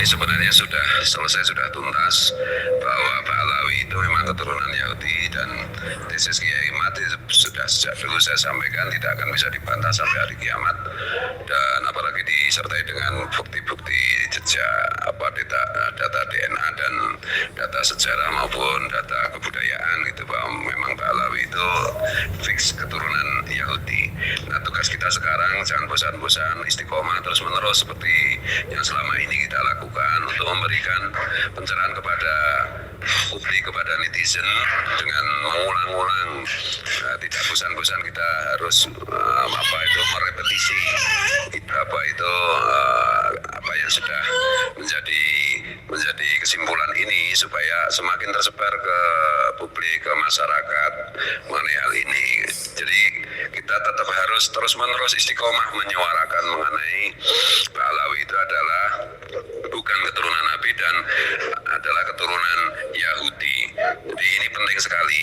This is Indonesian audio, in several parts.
ini sebenarnya sudah selesai, sudah tuntas, bahwa Pak Alawi itu memang keturunan Yahudi, dan tesis Kiai Mati sudah sejak dulu saya sampaikan tidak akan bisa dibantah sampai hari kiamat, dan apalagi disertai dengan bukti-bukti jejak data DNA dan data sejarah maupun data kebudayaan gitu, bahwa memang Pak Alawi itu fix keturunan Yahudi. Nah, tugas kita sekarang jangan bosan-bosan, istiqomah terus-menerus seperti yang selama ini kita lakukan untuk memberikan pencerahan kepada publik, kepada netizen dengan mengulang-ulang. Tidak bosan-bosan kita harus merepetisi apa itu apa yang sudah menjadi kesimpulan ini, supaya semakin tersebar ke publik, ke masyarakat mengenai hal ini. Jadi kita tetap harus terus-menerus istiqomah menyuarakan mengenai Pak Alawi itu adalah bukan keturunan Nabi dan adalah keturunan Yahudi. Jadi ini penting sekali,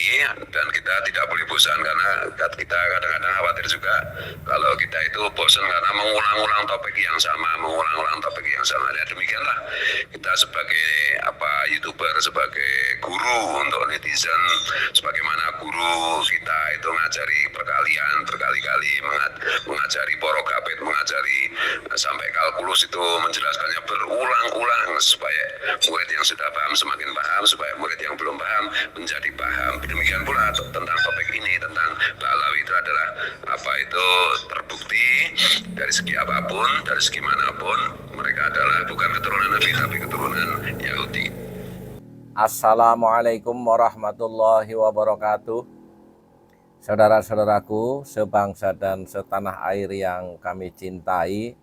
dan kita tidak boleh bosan, karena kita kadang-kadang khawatir juga kalau kita itu bosan karena mengulang-ulang topik yang sama, Ya, demikianlah kita sebagai YouTuber, sebagai guru untuk netizen, sebagaimana guru kita itu ngajari berkali-kali mengajari porogapit, mengajari sampai kalkulus itu menjelaskannya berulang-ulang, supaya murid yang sudah paham semakin paham, supaya murid yang belum paham menjadi paham. Demikian pula tentang topik ini, tentang Pak Alawi itu adalah terbukti dari segi apapun, dari segi manapun, mereka adalah bukan keturunan Nabi tapi keturunan Yahudi. Assalamualaikum warahmatullahi wabarakatuh. Saudara-saudaraku sebangsa dan setanah air yang kami cintai,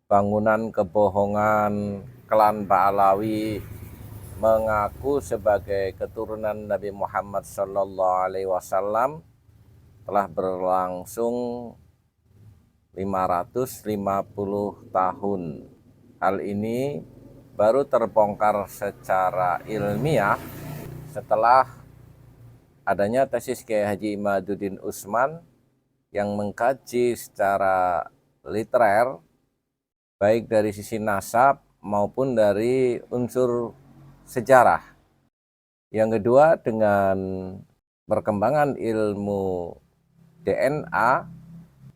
bangunan kebohongan klan Pak Alawi mengaku sebagai keturunan Nabi Muhammad SAW telah berlangsung 550 tahun. Hal ini baru terbongkar secara ilmiah setelah adanya tesis Kiai Haji Imaduddin Utsman yang mengkaji secara literer, baik dari sisi nasab maupun dari unsur sejarah. Yang kedua, dengan perkembangan ilmu DNA,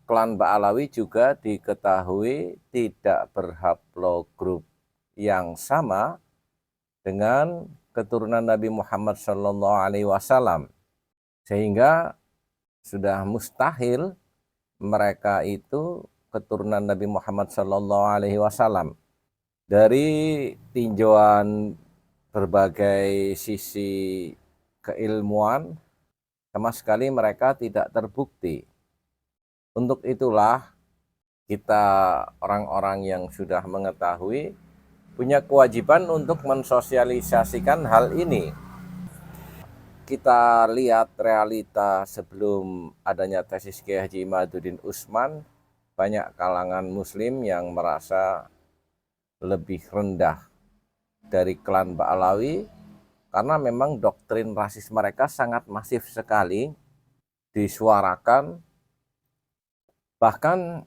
klan Pak Alawi juga diketahui tidak berhaplogrup yang sama dengan keturunan Nabi Muhammad SAW, sehingga sudah mustahil mereka itu keturunan Nabi Muhammad SAW. Dari tinjauan berbagai sisi keilmuan, sama sekali mereka tidak terbukti. Untuk itulah kita orang-orang yang sudah mengetahui punya kewajiban untuk mensosialisasikan hal ini. Kita lihat realita sebelum adanya tesis Kiai Haji Imaduddin Utsman, banyak kalangan muslim yang merasa lebih rendah dari klan Pak Alawi karena memang doktrin rasis mereka sangat masif sekali disuarakan, bahkan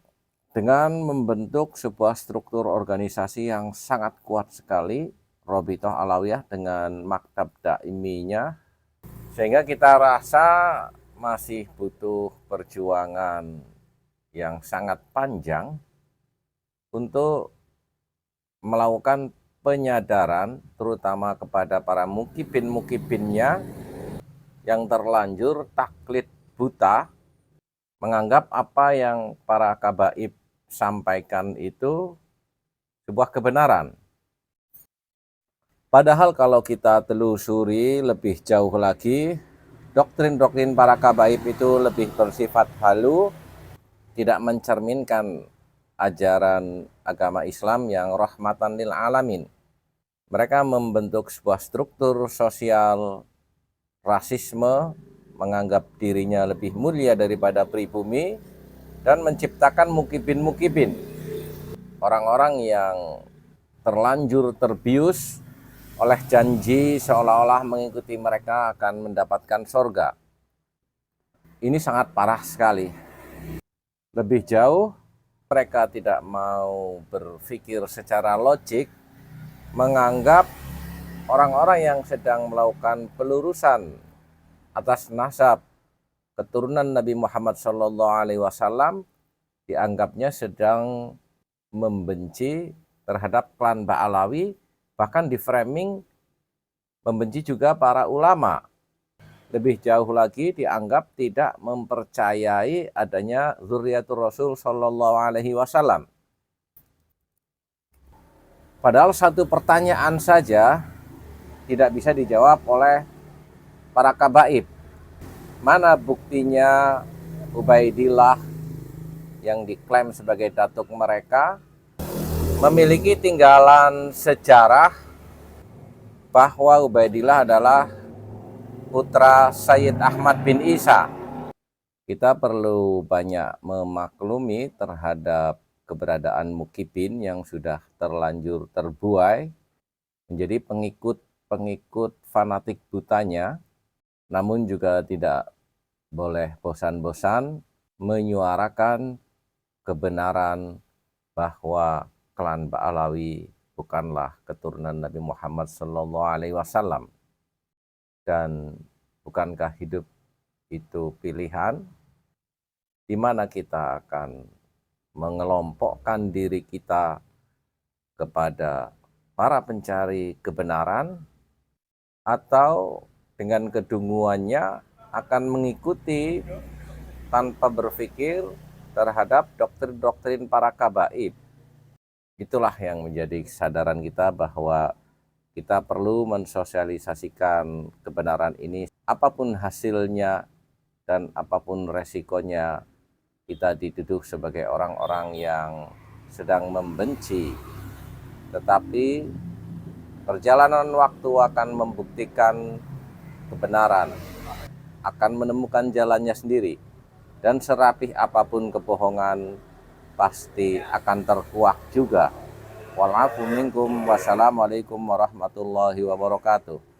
dengan membentuk sebuah struktur organisasi yang sangat kuat sekali, Robitoh Alawiyah dengan maktab daiminya, sehingga kita rasa masih butuh perjuangan yang sangat panjang untuk melakukan penyadaran, terutama kepada para mukibin-mukibinnya yang terlanjur taklid buta, menganggap apa yang para kabaib sampaikan itu sebuah kebenaran. Padahal kalau kita telusuri lebih jauh lagi, doktrin-doktrin para kabaib itu lebih bersifat halu, tidak mencerminkan ajaran agama Islam yang rahmatan lil alamin. Mereka membentuk sebuah struktur sosial rasisme, menganggap dirinya lebih mulia daripada pribumi, dan menciptakan mukibin-mukibin, orang-orang yang terlanjur terbius oleh janji seolah-olah mengikuti mereka akan mendapatkan surga. Ini sangat parah sekali. Lebih jauh, mereka tidak mau berpikir secara logik menganggap orang-orang yang sedang melakukan pelurusan atas nasab keturunan Nabi Muhammad SAW dianggapnya sedang membenci terhadap klan Ba'alawi, bahkan di framing membenci juga para ulama. Lebih jauh lagi dianggap tidak mempercayai adanya Dzurriyyatur Rasul SAW. Padahal satu pertanyaan saja tidak bisa dijawab oleh para kabaib. Mana buktinya Ubaidillah yang diklaim sebagai datuk mereka memiliki tinggalan sejarah bahwa Ubaidillah adalah putra Sayyid Ahmad bin Isa. Kita perlu banyak memaklumi terhadap keberadaan Mukibin yang sudah terlanjur terbuai menjadi pengikut fanatik butanya, namun juga tidak boleh bosan-bosan menyuarakan kebenaran bahwa klan Ba'alawi bukanlah keturunan Nabi Muhammad SAW. Dan bukankah hidup itu pilihan, di mana kita akan mengelompokkan diri kita kepada para pencari kebenaran, atau dengan kedunguannya akan mengikuti tanpa berpikir terhadap doktrin-doktrin para kabaib. Itulah yang menjadi kesadaran kita bahwa kita perlu mensosialisasikan kebenaran ini, apapun hasilnya dan apapun resikonya. Kita dituduh sebagai orang-orang yang sedang membenci, tetapi perjalanan waktu akan membuktikan kebenaran, akan menemukan jalannya sendiri, dan serapih apapun kebohongan pasti akan terkuak juga. Walafu minkum, wassalamualaikum warahmatullahi wabarakatuh.